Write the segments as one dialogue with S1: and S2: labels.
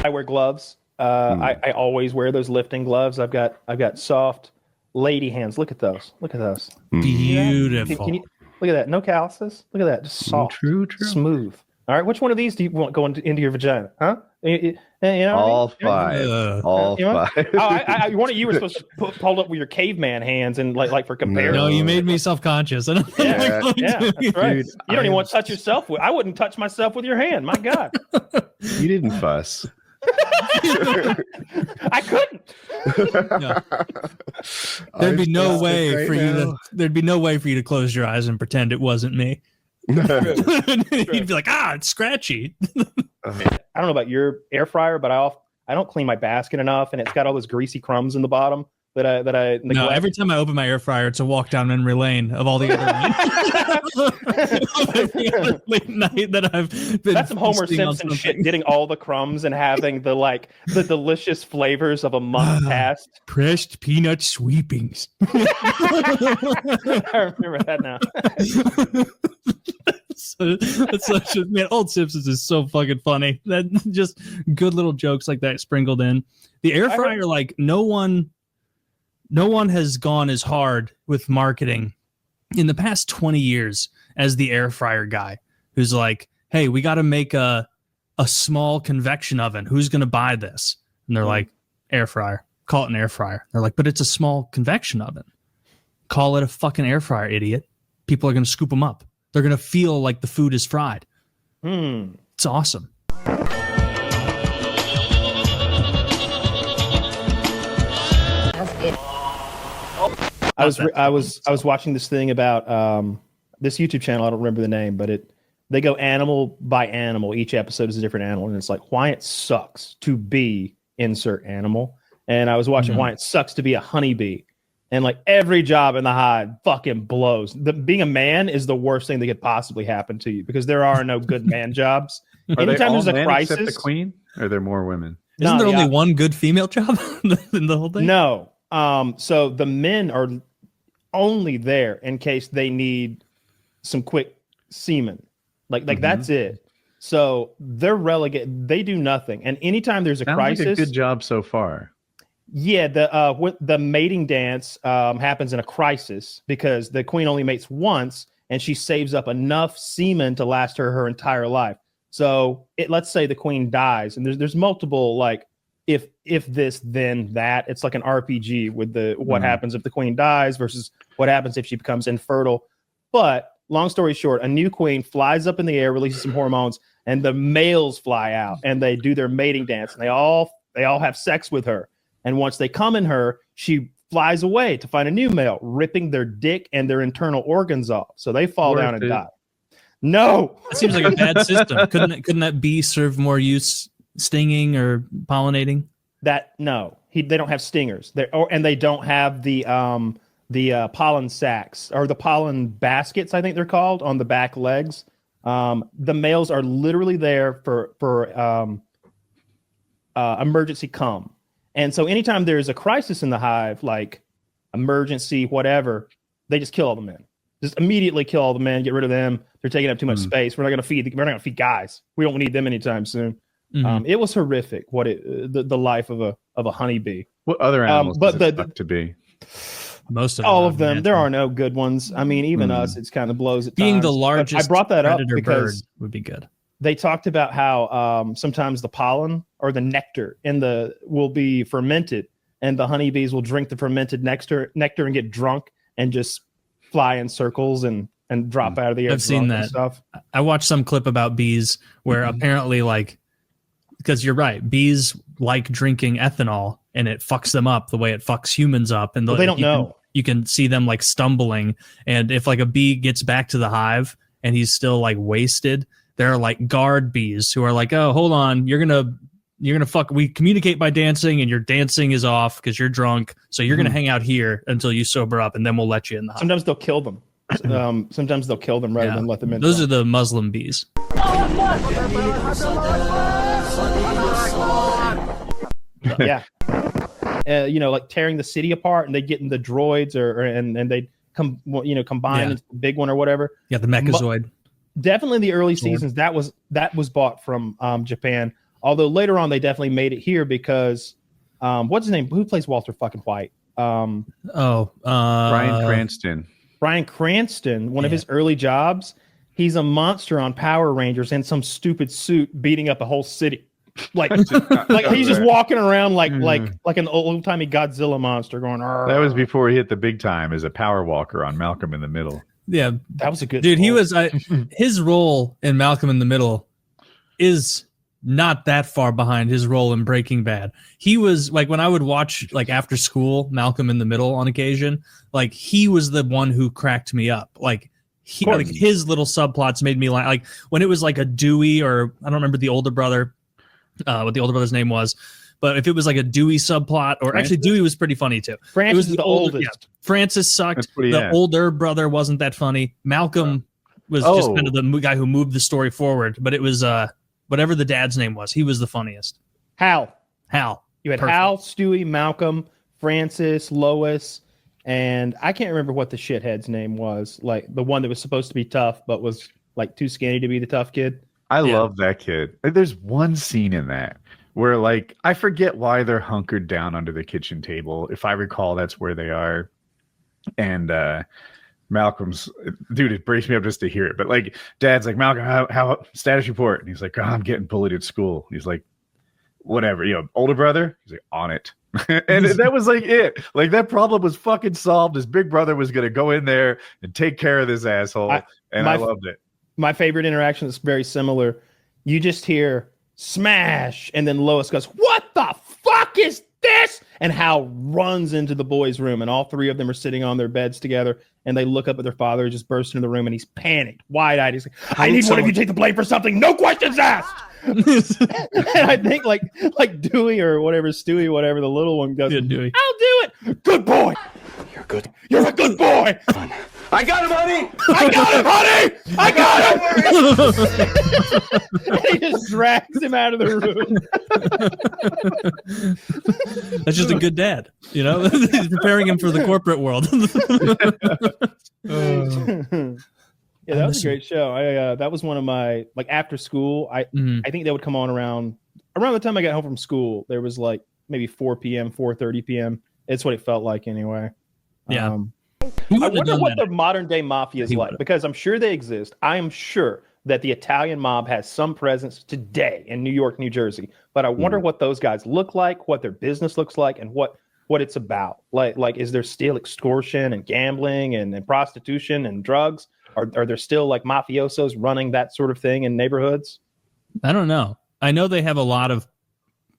S1: I wear gloves. I always wear those lifting gloves. I've got soft lady hands. Look at those. Look at those.
S2: Beautiful.
S1: Can you look at that? No calluses. Look at that. Just soft,
S3: True.
S1: smooth. All right. Which one of these do you want going into your vagina? Huh? You know
S3: All
S1: what I mean?
S3: five. All five.
S1: One of you were supposed to hold up with your caveman hands and like for comparison.
S2: No, you made me self-conscious.
S1: Yeah, that's right.
S3: Dude,
S1: you don't even want to touch yourself with. I wouldn't touch myself with your hand. My God.
S3: You didn't fuss.
S1: I couldn't.
S2: No. There'd be no way for you to. There'd be no way for you to close your eyes and pretend it wasn't me. You'd be like, it's scratchy.
S1: I don't know about your air fryer, but I don't clean my basket enough, and it's got all those greasy crumbs in the bottom that I neglect.
S2: No, every time I open my air fryer, it's a walk down memory lane of all the other late night that I've been.
S1: That's some Homer Simpson shit, getting all the crumbs and having the delicious flavors of a month past.
S2: Pressed peanut sweepings.
S1: I remember that now.
S2: That's such a, man, old Simpsons is so fucking funny. That just good little jokes like that sprinkled in. The air fryer, like no one has gone as hard with marketing in the past 20 years as the air fryer guy, who's like, hey, we got to make a small convection oven. Who's going to buy this? And they're like, air fryer. Call it an air fryer. They're like, but it's a small convection oven. Call it a fucking air fryer, idiot. People are going to scoop them up. They're going to feel like the food is fried. It's awesome.
S1: I was watching this thing about this YouTube channel. I don't remember the name, but they go animal by animal. Each episode is a different animal, and it's like why it sucks to be insert animal. And I was watching why it sucks to be a honeybee. And like every job in the hive fucking blows. Being a man is the worst thing that could possibly happen to you because there are no good man jobs. Anytime there's a crisis,
S3: except the queen, or are there more women?
S2: Isn't there only one good female job in the whole thing?
S1: No. So the men are only there in case they need some quick semen. Like that's it. So they're relegated. They do nothing. And anytime there's a crisis,
S3: like a good job so far.
S1: Yeah, the mating dance happens in a crisis because the queen only mates once, and she saves up enough semen to last her entire life. So let's say the queen dies, and there's multiple like if this then that. It's like an RPG with what happens if the queen dies versus what happens if she becomes infertile. But long story short, a new queen flies up in the air, releases some hormones, and the males fly out and they do their mating dance, and they all have sex with her. And once they come in her, she flies away to find a new male, ripping their dick and their internal organs off. So they fall down and die. No,
S2: that seems like a bad system. Couldn't that bee serve more use stinging or pollinating?
S1: They don't have stingers. And they don't have the pollen sacs or the pollen baskets, I think they're called, on the back legs. The males are literally there for emergency cum. And so anytime there's a crisis in the hive, like emergency, whatever, they just kill all the men. Just immediately kill all the men, get rid of them. They're taking up too much space. We're not going to feed guys. We don't need them anytime soon. It was horrific the life of a honeybee.
S3: What other animals does it suck to be?
S2: Most of
S1: all of them. There are no good ones. I mean, even us, it's kind of blows at
S2: being
S1: times.
S2: The largest.
S1: I brought that up because
S2: bird would be good.
S1: They talked about how sometimes the pollen or the nectar will be fermented, and the honeybees will drink the fermented nectar and get drunk and just fly in circles and drop out of the air.
S2: I've seen that
S1: stuff.
S2: I watched some clip about bees where apparently, like, because you're right, bees like drinking ethanol and it fucks them up the way it fucks humans up, and
S1: they don't know.
S2: You can see them like stumbling, and if like a bee gets back to the hive and he's still like wasted. There are like guard bees who are like, oh, hold on, you're gonna fuck. We communicate by dancing, and your dancing is off because you're drunk. So you're gonna hang out here until you sober up, and then we'll let you in the hive.
S1: Sometimes they'll kill them. Sometimes they'll kill them rather than let them in.
S2: Those are the Muslim bees.
S1: Yeah, like tearing the city apart, and they get in the droids, and they combine into the big one or whatever.
S2: Yeah, the Mechazoid.
S1: Definitely in the early seasons, that was bought from Japan. Although later on they definitely made it here because what's his name? Who plays Walter fucking White?
S3: Bryan Cranston.
S1: Bryan Cranston, one of his early jobs, he's a monster on Power Rangers in some stupid suit beating up a whole city. Like he's just walking around like an old-timey Godzilla monster going. Arr.
S3: That was before he hit the big time as a power walker on Malcolm in the Middle.
S2: Yeah,
S1: that was a good
S2: dude.
S1: role.
S2: He was his role in Malcolm in the Middle is not that far behind his role in Breaking Bad. He was like, when I would watch like after school Malcolm in the Middle on occasion, like he was the one who cracked me up. Like his little subplots made me like when it was like a Dewey, or I don't remember the older brother, what the older brother's name was, but if it was like a Dewey subplot, or
S1: Francis?
S2: Actually Dewey was pretty funny too.
S1: Francis
S2: it was
S1: the oldest.
S2: Yeah. Francis sucked. The older brother wasn't that funny. Malcolm was just kind of the guy who moved the story forward, but it was whatever the dad's name was, he was the funniest.
S1: Hal. You had
S2: Perfect.
S1: Hal, Stewie, Malcolm, Francis, Lois, and I can't remember what the shithead's name was. Like the one that was supposed to be tough, but was like too skinny to be the tough kid.
S3: I love that kid. There's one scene in that where, like, I forget why they're hunkered down under the kitchen table. If I recall, that's where they are. And Malcolm's, dude, it breaks me up just to hear it. But like, Dad's like, Malcolm, how status report? And he's like, I'm getting bullied at school. He's like, whatever, older brother. He's like, on it. And that was like it. Like that problem was fucking solved. His big brother was gonna go in there and take care of this asshole. I loved it.
S1: My favorite interaction is very similar. You just hear smash, and then Lois goes, "What the fuck is this?" And Hal runs into the boys' room, and all three of them are sitting on their beds together, and they look up at their father, who just burst into the room, and he's panicked, wide-eyed. He's like, "I need one of you to take the blame for something. No questions asked." And I think like Dewey or whatever, Stewie, whatever, the little one goes,
S2: Dewey.
S1: "I'll do it. Good boy.
S4: You're good.
S1: You're a good boy.
S4: I got him, honey.
S1: I got him, honey. I got him." And he just drags him out of the
S2: room. That's just a good dad, He's preparing him for the corporate world.
S1: Yeah, that was a great show. That was one of my, like, after school. I think they would come on around the time I got home from school. There was like maybe 4 p.m., 4:30 p.m. It's what it felt like anyway.
S2: Yeah.
S1: I wonder what the modern day mafia is like, because I'm sure they exist. I am sure that the Italian mob has some presence today in New York, New Jersey. But I wonder what those guys look like, what their business looks like, and what it's about. Like, is there still extortion and gambling and prostitution and drugs? Are there still like mafiosos running that sort of thing in neighborhoods?
S2: I don't know. I know they have a lot of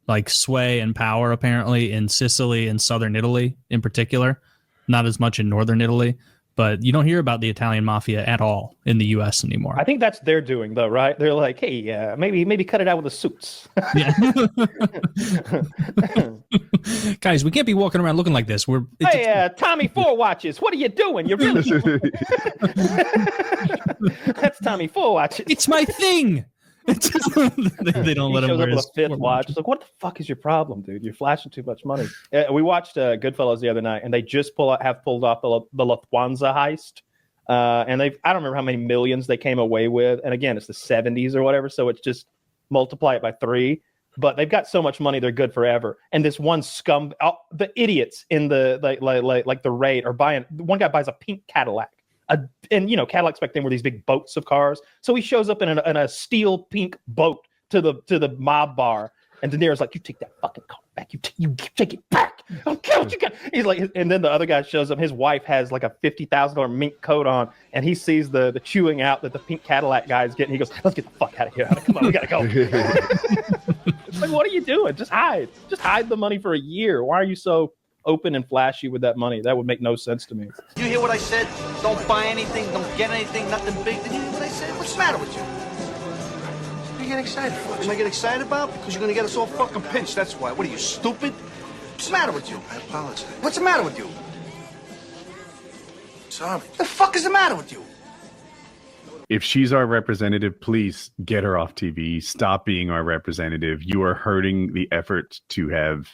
S2: like sway and power apparently in Sicily and southern Italy in particular. Not as much in northern Italy, but you don't hear about the Italian mafia at all in the U.S. anymore.
S1: I think that's their doing, though, right? They're like, hey, maybe cut it out with the suits.
S2: Yeah. Guys, we can't be walking around looking like this.
S1: Hey, Tommy Four Watches, what are you doing? You're really That's Tommy Four Watches.
S2: It's my thing. They don't let him wear his
S1: fifth watch. It's like, what the fuck is your problem, dude? You're flashing too much money. We watched Goodfellas the other night, and they just have pulled off the Lufthansa heist. And I don't remember how many millions they came away with. And again, it's the 70s or whatever, so it's just multiply it by 3. But they've got so much money, they're good forever. And this one the idiots in the like the raid are buying. One guy buys a pink Cadillac. And Cadillacs back then were these big boats of cars. So he shows up in a steel pink boat to the mob bar, and De Niro's like, "You take that fucking car back. You take it back. I don't care what you got." He's like, and then the other guy shows up. His wife has like a $50,000 mink coat on, and he sees the chewing out that the pink Cadillac guy is getting. He goes, "Let's get the fuck out of here. Come on, we gotta go." It's like, what are you doing? Just hide the money for a year. Why are you so open and flashy with that money? That would make no sense to me.
S5: You hear what I said? Don't buy anything, don't get anything, nothing big. Did you hear what I said? What's the matter with you? What are you getting excited for? What am I getting excited about? Because you're gonna get us all fucking pinched, that's why. What are you, stupid? What's the matter with you?
S4: I apologize.
S5: What's the matter with you?
S4: Sorry.
S5: What the fuck is the matter with you?
S3: If she's our representative, please get her off TV. Stop being our representative. You are hurting the effort to have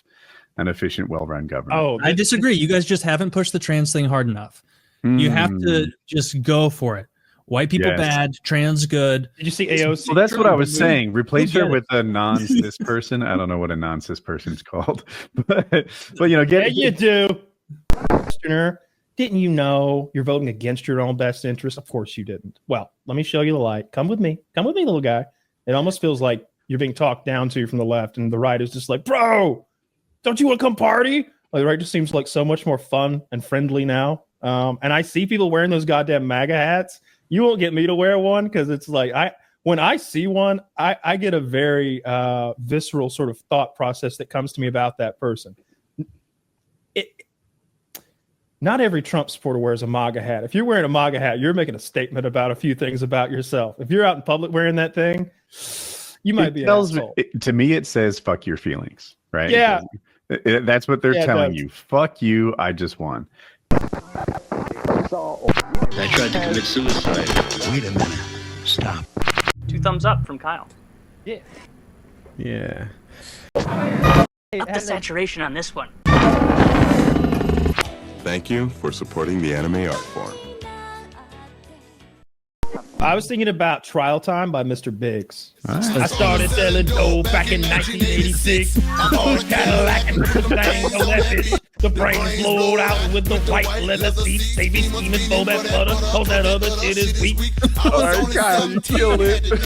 S3: an efficient, well-run government.
S2: Oh, I disagree. You guys just haven't pushed the trans thing hard enough. You have to just go for it. White people
S3: Yes.
S2: bad, trans good.
S1: Did you see AOC?
S3: Well, that's what I was saying. Replace
S2: Get
S3: her
S2: it.
S3: with a non-cis person. I don't know what a non-cis person's called, but you know,
S1: Yeah, you do. Questioner, didn't you know you're voting against your own best interest? Of course you didn't. Well, let me show you the light. Come with me. Come with me, little guy. It almost feels like you're being talked down to from the left, and the right is just like, bro, don't you want to come party? Like, the right just seems like so much more fun and friendly now. And I see people wearing those goddamn MAGA hats. You won't get me to wear one because it's like when I see one, I get a very visceral sort of thought process that comes to me about that person. Not every Trump supporter wears a MAGA hat. If you're wearing a MAGA hat, you're making a statement about a few things about yourself. If you're out in public wearing that thing, you might be an asshole.
S3: To me, it says "fuck your feelings," right?
S1: Yeah.
S3: That's what they're
S1: Yeah, it
S3: telling
S1: does.
S3: you. Fuck you. I just won.
S6: I tried to commit suicide.
S7: Wait a minute. Stop.
S8: 2 thumbs up from Kyle.
S9: Yeah.
S8: Up the saturation on this one.
S10: Thank you for supporting the anime art form.
S1: I was thinking about Trial Time by Mr. Biggs. I started selling dope back in 1986. Orange Cadillac and thing, no that bitch. The brains blowed out with the white leather seats. They be scheming for that butter, cause that other shit is weak.
S3: All right, Kyle, you killed it.